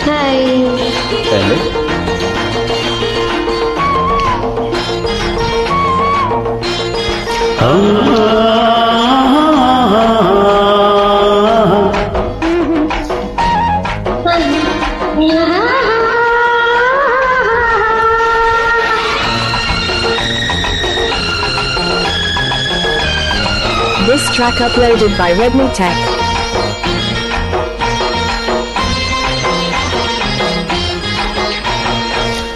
Hi. అండి This track uploaded by Redmi Tech.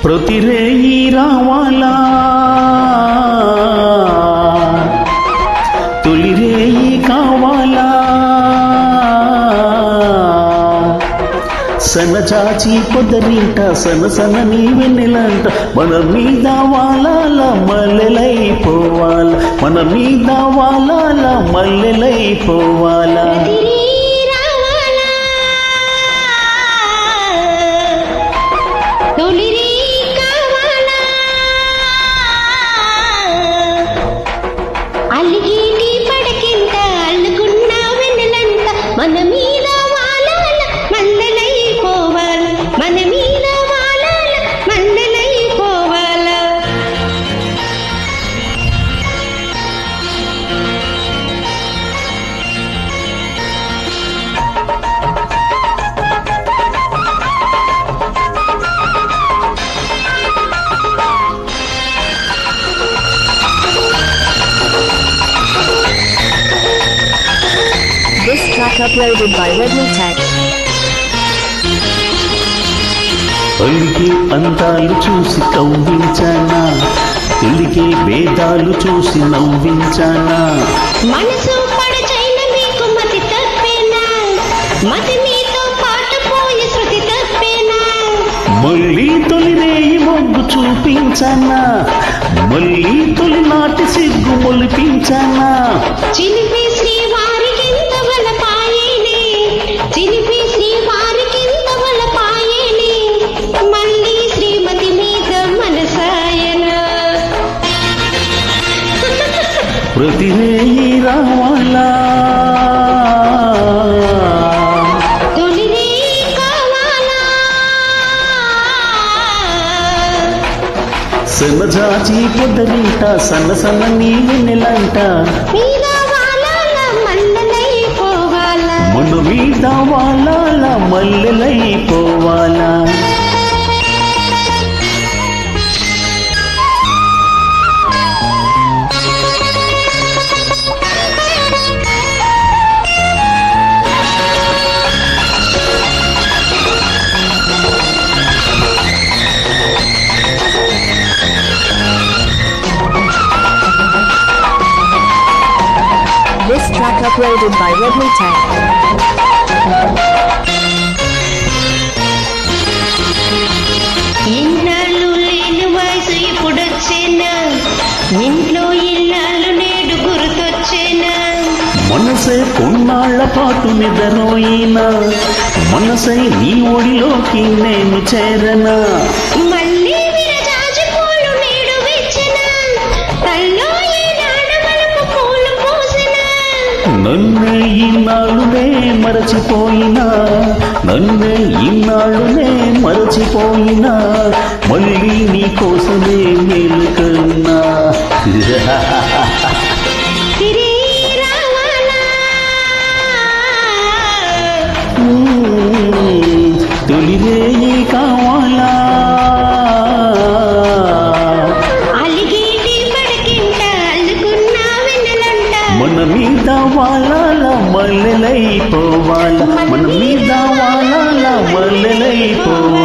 ప్రతిరేయి రావాలా తొలిరేయి కావాలా సనచాచి పొదరింట సన నీ వెన్నెలంట మన మీద వాలాల మల్లెలైపోవాల మన మీద వాలాల మల్లెలైపోవాలా This track uploaded by Redmi Tech. పలికి అందాలు చూసి కవ్వించానా తెలికే భేదాలు చూసి నవ్వించానా మనసు పడచైన మీకు మతి తప్పేనా మతి మీతో పాటు పోయి శృతి తప్పేనా మళ్ళీ తొలిరేయి మొగ్గు చూపించానా మళ్ళీ తొలినాటి సిగ్గు మొలిపించానా చిలిపి శ్రీవారి కింద వలపాయేనే చిలిపి శ్రీవారి కింద వలపాయేనే మళ్ళీ శ్రీమతి మీద మనసాయన ప్రతిరేయి రావాలా తొలిరే కావాలా సన్నజాజి పొదరింట సన్న నీ వెన్నెలంట మీద వాలాల మల్లెలైపోవాలా మన మీద వాలాల మల్లెలైపోవాలా This track uploaded by Redmi Tech. ఇన్నాళ్ళు లేని వయసు ఇప్పుడొచ్చేనా ఇంట్లో ఇన్నాళ్ళు నేడు గుర్తొచ్చేనా మనసే కొన్నాళ్ల పాటు నిద్రోయినా మనసై నీ ఒడిలోకి నేను చేరనా మళ్ళీ విరజాజి పూలు నేడు వెచ్చనా తల్లో ఈనాడు మలుపు పూలు పూసనా నన్నే ఇన్నాళ్ళునే మరచిపోయినా నన్నే ఇన్నాళ్ళునే మరచిపోయినా మళ్ళీ నీ కోసమే మేలుకన్నా తిరిగి రావాలా తొలిరేయి కావాలా అలిగేటి పడకింట అల్లుకున్న వెన్నెలంట మన మీద వాలాల మల్లెలైపోవాల మన మీద వాలాల మల్లెలైపోవాల